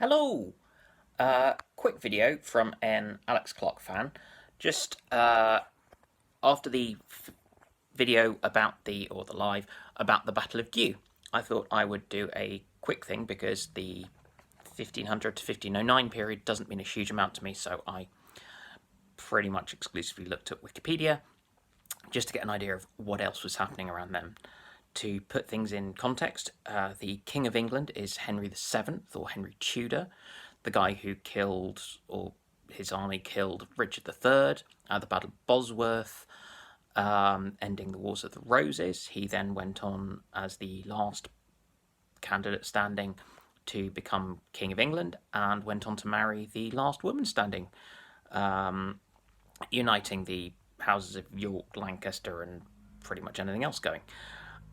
Hello! Quick video from an Alex Clarke fan. Just after the video about or the live, about the Battle of Diu, I thought I would do a quick thing because the 1500 to 1509 period doesn't mean a huge amount to me, so I pretty much exclusively looked at Wikipedia just to get an idea of what else was happening around then. To put things in context, the King of England is Henry VII, or Henry Tudor, the guy who killed, or his army killed, Richard III at the Battle of Bosworth, ending the Wars of the Roses. He then went on as the last candidate standing to become King of England and went on to marry the last woman standing, uniting the houses of York, Lancaster, and pretty much anything else going.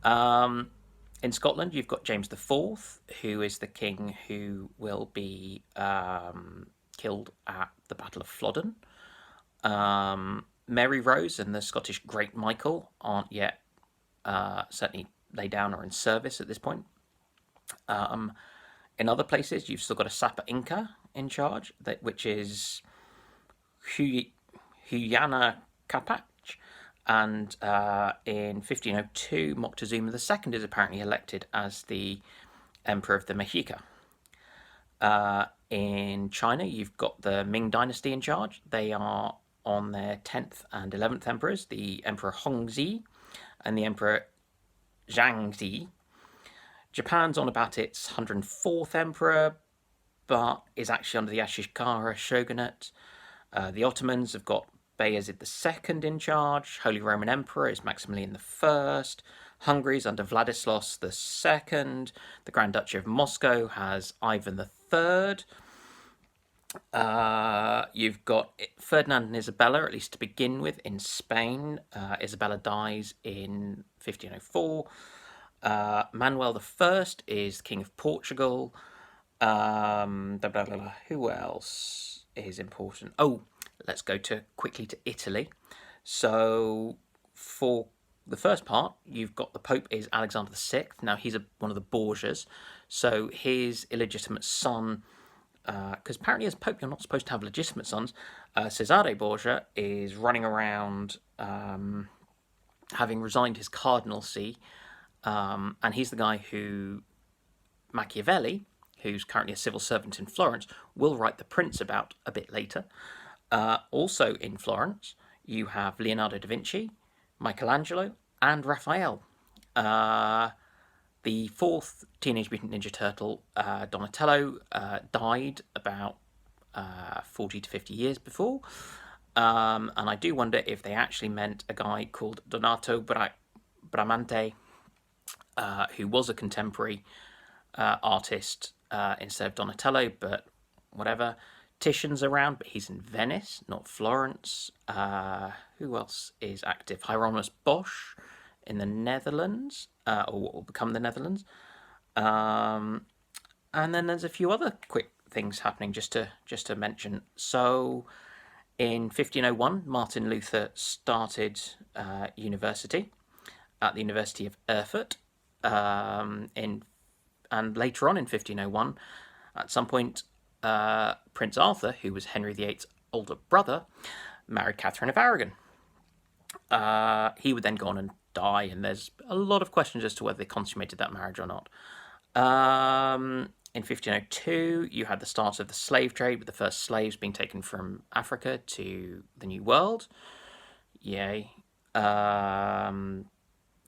In Scotland, you've got James IV, who is the king who will be killed at the Battle of Flodden. Mary Rose and the Scottish Great Michael aren't yet certainly laid down or in service at this point. In other places, you've still got a Sapa Inca in charge, which is Huyana Capac. And in 1502, Moctezuma II is apparently elected as the Emperor of the Mexica. In China, you've got the Ming Dynasty in charge. They are on their 10th and 11th emperors, the Emperor Hongzhi and the Emperor Zhangzi. Japan's on about its 104th emperor, but is actually under the Ashikaga shogunate. The Ottomans have got Bayezid II in charge. Holy Roman Emperor is Maximilian I. Hungary's under Vladislaus II. The Grand Duchy of Moscow has Ivan III. You've got Ferdinand and Isabella, at least to begin with, in Spain. Isabella dies in 1504. Manuel I is King of Portugal. Who else is important? Oh, let's go quickly to Italy. So for the first part, you've got the Pope is Alexander VI. Now he's one of the Borgias. So his illegitimate son, because apparently as Pope you're not supposed to have legitimate sons, Cesare Borgia is running around having resigned his cardinalcy, and he's the guy who Machiavelli, who's currently a civil servant in Florence, will write The Prince about a bit later. Also in Florence, you have Leonardo da Vinci, Michelangelo, and Raphael. The fourth Teenage Mutant Ninja Turtle, Donatello, died about 40 to 50 years before. And I do wonder if they actually meant a guy called Donato Bramante, who was a contemporary artist instead of Donatello, but whatever. Titian's around, but he's in Venice, not Florence. Who else is active? Hieronymus Bosch in the Netherlands, or what will become the Netherlands. And then there's a few other quick things happening just to mention. So in 1501, Martin Luther started university at the University of Erfurt. And later on in 1501, at some point, Prince Arthur, who was Henry VIII's older brother, married Catherine of Aragon. He would then go on and die, and there's a lot of questions as to whether they consummated that marriage or not. In 1502, you had the start of the slave trade, with the first slaves being taken from Africa to the New World. Yay. In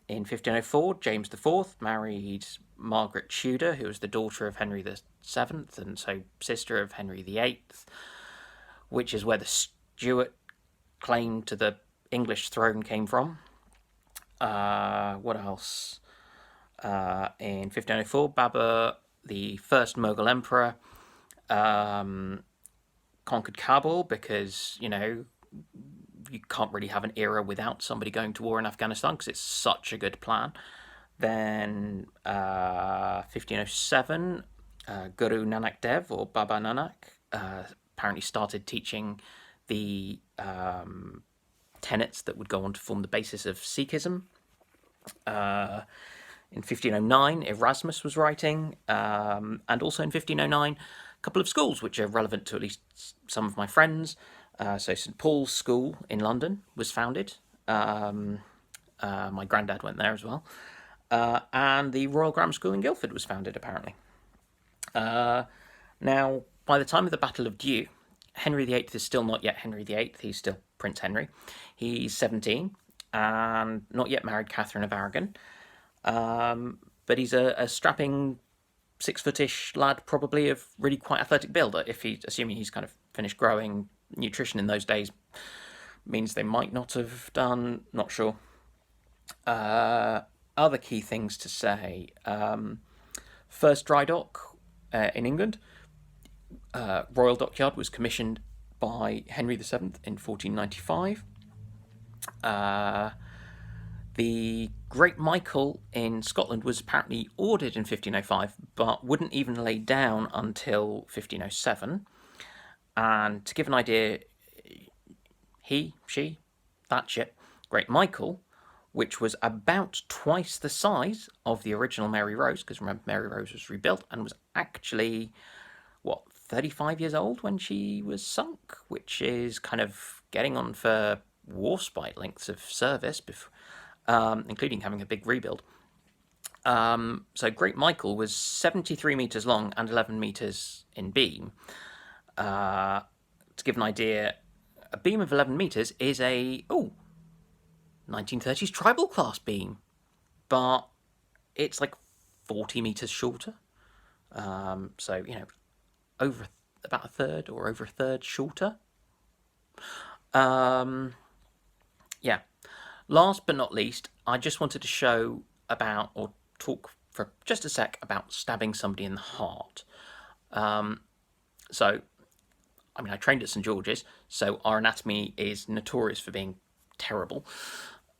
1504, James IV married Margaret Tudor, who was the daughter of Henry VII, and so sister of Henry VIII, which is where the Stuart claim to the English throne came from. What else? In 1504, Babur, the first Mughal emperor, conquered Kabul because, you can't really have an era without somebody going to war in Afghanistan because it's such a good plan. Then 1507, Guru Nanak Dev, or Baba Nanak, apparently started teaching the tenets that would go on to form the basis of Sikhism. In 1509, Erasmus was writing, and also in 1509, couple of schools which are relevant to at least some of my friends. So St Paul's School in London was founded. My granddad went there as well. And the Royal Grammar School in Guildford was founded, apparently. Now, by the time of the Battle of Diu, Henry VIII is still not yet Henry VIII. He's still Prince Henry. He's 17 and not yet married Catherine of Aragon. But he's a strapping 6-footish lad, probably of really quite athletic build. Assuming he's kind of finished growing. Nutrition in those days means they might not have done. Not sure. Other key things to say. First dry dock in England. Royal Dockyard was commissioned by Henry VII in 1495. The Great Michael in Scotland was apparently ordered in 1505, but wouldn't even lay down until 1507. And to give an idea, that ship, Great Michael, which was about twice the size of the original Mary Rose, because remember, Mary Rose was rebuilt and was actually, 35 years old when she was sunk, which is kind of getting on for warspite lengths of service, including having a big rebuild. So Great Michael was 73 metres long and 11 metres in beam. To give an idea, a beam of 11 metres is a 1930s tribal class beam, but it's like 40 metres shorter. So, over about a third or over a third shorter. Yeah. Last but not least, I just wanted to show about, or talk for just a sec about stabbing somebody in the heart. I trained at St George's, so our anatomy is notorious for being terrible.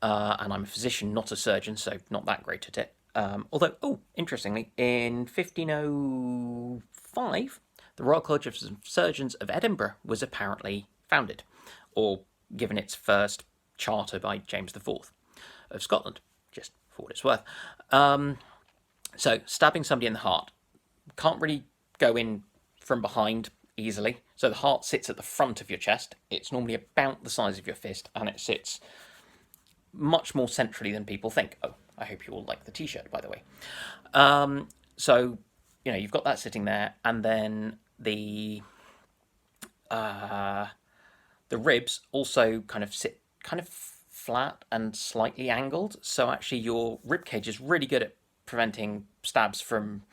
And I'm a physician, not a surgeon, so not that great at it. Although, interestingly, in 1505, the Royal College of Surgeons of Edinburgh was apparently founded, or given its first charter by James IV of Scotland, just for what it's worth. So, stabbing somebody in the heart. Can't really go in from behind easily. So the heart sits at the front of your chest. It's normally about the size of your fist, and it sits much more centrally than people think. Oh, I hope you all like the t-shirt, by the way. So, you've got that sitting there, and then the ribs also kind of sit kind of flat and slightly angled. So actually your rib cage is really good at preventing stabs from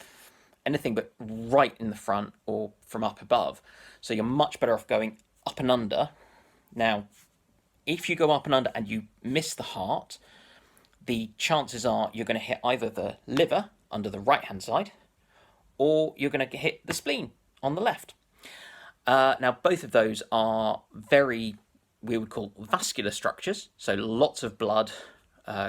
anything but right in the front or from up above. So you're much better off going up and under. Now, if you go up and under and you miss the heart, the chances are you're going to hit either the liver under the right-hand side, or you're going to hit the spleen on the left. Now, both of those are very, we would call vascular structures, so lots of blood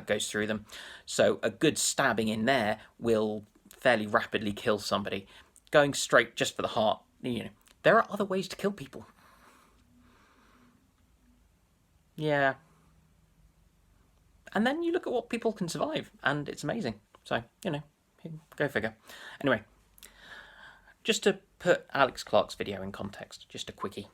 goes through them. So a good stabbing in there will fairly rapidly kill somebody. Going straight just for the heart, there are other ways to kill people. Yeah. And then you look at what people can survive, and it's amazing. So, go figure. Anyway, just to put Alex Clarke's video in context, just a quickie.